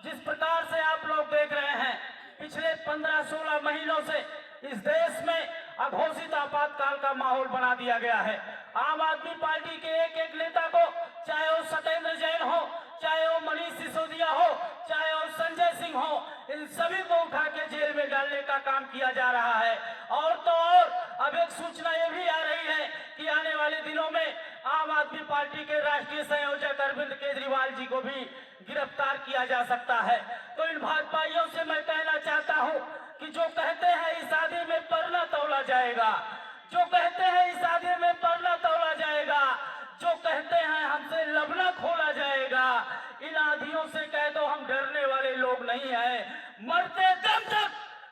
जिस प्रकार से आप लोग देख रहे हैं पिछले 15-16 महीनों से इस देश में अघोषित आपातकाल का माहौल बना दिया गया है। आम आदमी पार्टी के एक एक नेता को, चाहे वो सत्येंद्र जैन हो, चाहे वो मनीष सिसोदिया हो, चाहे वो संजय सिंह हो, इन सभी को उठा के जेल में डालने का काम किया जा रहा है। और तो और अब एक सूचना ये भी आ रही है कि आने वाले दिनों में आम आदमी पार्टी के राष्ट्रीय संयोजक अरविंद केजरीवाल जी को भी गिरफ्तार किया जा सकता है। तो इन भाजपाइयों से मैं कहना चाहता हूं कि जो कहते हैं इस शादी में परना तौला जाएगा, जो कहते हैं इस शादी में परना तौला जाएगा, जो कहते हैं हमसे लबना खोला जाएगा, इन आधियों से कह दो हम डरने वाले लोग नहीं हैं। मरते दम तक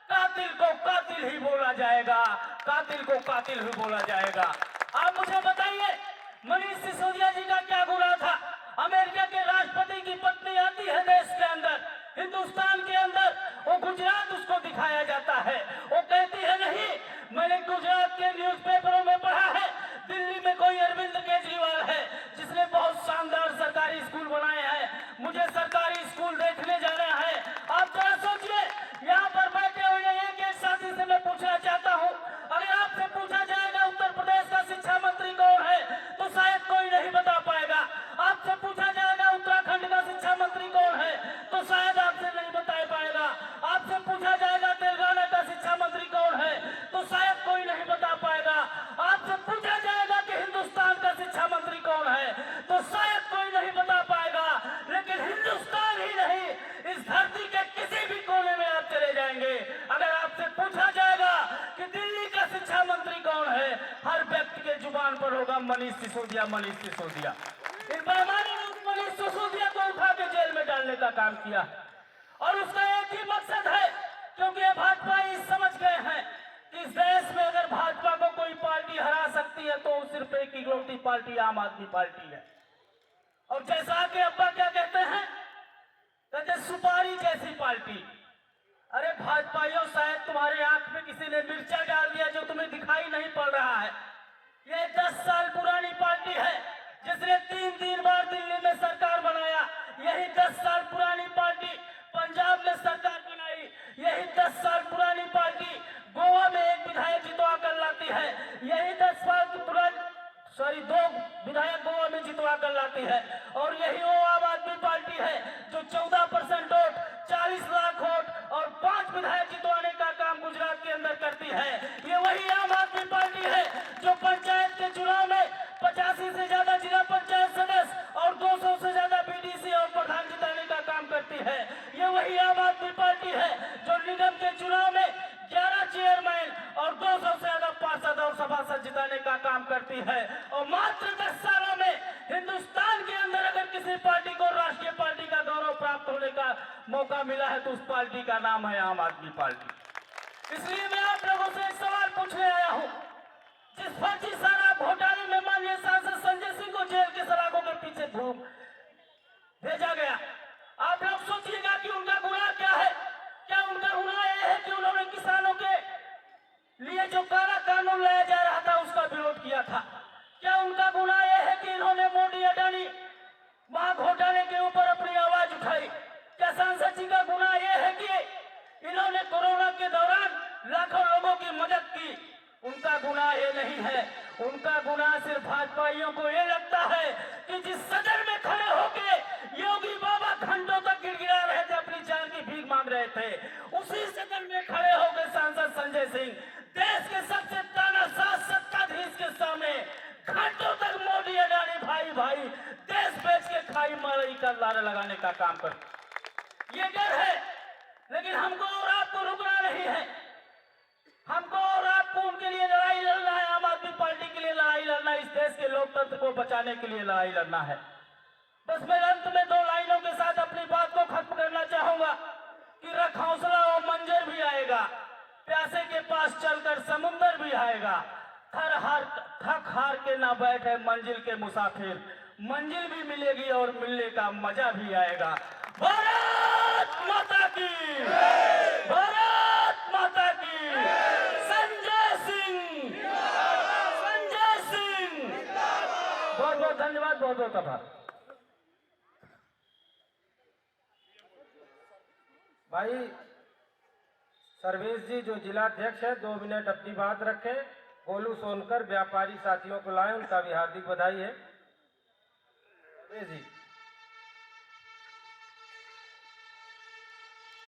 कातिल को कातिल ही बोला जाएगा, कातिल को कातिल ही बोला जाएगा। आप मुझे बताइए, मनीष सिसोदिया जी का क्या गुनाह था? अमेरिका के राष्ट्रपति की पत्नी आती है देश के अंदर, हिंदुस्तान के अंदर, वो गुजरात उसको दिखाया जाता है, वो कहती है नहीं, मैंने गुजरात के न्यूज़पेपरों में पढ़ा है दिल्ली में कोई अरविंद केजरीवाल है जिसने बहुत शानदार सरकारी स्कूल बनाए हैं, मुझे सरकारी स्कूल देखने जाना है। आप जरा सोचिए, यहाँ पर बैठे हुए एक एक साथी से मैं पूछना चाहता हूँ, अगर आपसे पूछा जाएगा उत्तर प्रदेश का शिक्षा मंत्री कौन है तो शायद कोई नहीं बता पाएगा। आपसे पूछा जाएगा उत्तराखंड का शिक्षा मंत्री कौन है तो शायद आपसे नहीं बता पाएगा। आपसे पूछा जाएगा तेलंगाना का शिक्षा मंत्री कौन है तो शायद कोई नहीं बता पाएगा। आपसे पूछा जाएगा कि हिंदुस्तान का शिक्षा मंत्री कौन है तो शायद कोई नहीं बता पाएगा। लेकिन हिंदुस्तान ही नहीं, इस धरती के किसी भी कोने में आप चले जाएंगे, अगर आपसे पूछा जाएगा कि दिल्ली का शिक्षा मंत्री कौन है, हर व्यक्ति के जुबान पर होगा मनीष सिसोदिया, मनीष सिसोदिया। इन बेईमानों ने उस मनीष सिसोदिया को उठा के जेल में डालने का काम किया और उसका एक ही मकसद है, क्योंकि ये भाजपा समझ गए हैं कि इस देश में अगर भाजपा को कोई पार्टी हरा सकती है तो सिर्फ एक इकलौती पार्टी आम आदमी पार्टी है। और जैसा कि अब्बा क्या कहते हैं, कहते सुपारी जैसी पार्टी। अरे भाजपाइयों, शायद तुम्हारे आंख में किसी ने मिर्चा डाल दिया जो तुम्हें दिखाई नहीं पड़ रहा है। ये 10 साल पुरानी पार्टी है जिसने 3 बार दिल्ली में सरकार बनाया। यही 10 साल पुरानी पार्टी पंजाब में सरकार बनाई। यही 10 साल पुरानी पार्टी गोवा में एक विधायक जितवा कर लाती है। यही 10 साल की पुरानी 2 विधायक गोवा में जितवा कर लाती है। और यही वो आम आदमी पार्टी है जो 14% वोट, 40 लाख वोट और 5 विधायक जितवाने का काम गुजरात के अंदर करती है। ये वही आम आदमी पार्टी है जो पंचायत के चुनाव में 85 से ज्यादा जिला पंचायत सदस्य और 200 से ज्यादा बीडीसी और प्रधान जिताने का काम करती है। ये वही आम आदमी पार्टी है जो निगम के चुनाव में 11 चेयरमैन और 200 से ज्यादा पार्षद और सभासद जिताने का काम करती है। और मात्र 10 सालों में हिंदुस्तान के अंदर अगर किसी पार्टी को राष्ट्रीय पार्टी का गौरव प्राप्त होने का मौका मिला है तो उस पार्टी का नाम है आम आदमी पार्टी। इसलिए मैं आप लोगों से एक सवाल पूछने आया हूं, जिस फर्जी शराब घोटाले में माननीय सांसद संजय सिंह को जेल के सलाखों के पीछे भेजा गया, आप लोग सोचिएगा कि उनका गुनाह क्या है? क्या उनका गुनाह यह है कि उन्होंने किसानों के लिए जो काला कानून लाया जा रहा था उसका विरोध किया था? क्या उनका गुनाह यह है कि इन्होंने मोदी अडानी घोटाले के ऊपर अपनी आवाज उठाई? क्या सांसद जी का गुनाह यह है कि इन्होंने कोरोना के दौरान लाखों लोगों की मदद की? उनका गुनाह ये नहीं है। उनका गुनाह सिर्फ भाजपाइयों को ये लगता है कि जिस सदन में खड़े होके योगी बाबा घंटों तक गिड़गिड़ा रहे थे, अपनी जान की भीख मांग रहे थे, उसी सदन में खड़े होकर सांसद संजय सिंह देश के सबसे तानाशाह सत्ताधीश के सामने घंटों तक मोदी अडानी भाई भाई देश बेच के खाई मारी का नारा लगाने का काम कर। ये डर है, लेकिन हमको और आपको रुकना नहीं है। हमको और आपको उनके लिए लड़ाई लड़ना है, आम आदमी पार्टी के लिए लड़ाई लड़ना है, इस देश के लोकतंत्र को बचाने के लिए लड़ाई लड़ना है। बस मैं अंत में 2 लाइनों के साथ अपनी बात को खत्म करना चाहूंगा कि रख हौसला और मंजर भी आएगा, प्यासे के पास चलकर समुंदर भी आएगा, थक हार के ना बैठे मंजिल के मुसाफिर, मंजिल भी मिलेगी और मिलने का मजा भी आएगा। भारत माता की, भारत माता की। संजय सिंह, संजय सिंह। बहुत बहुत धन्यवाद, बहुत बहुत आभार। भाई सर्वेश जी जो जिलाध्यक्ष है 2 मिनट अपनी बात रखें। गोलू सोनकर व्यापारी साथियों को लाए, उनका भी हार्दिक बधाई है। सर्वेश जी।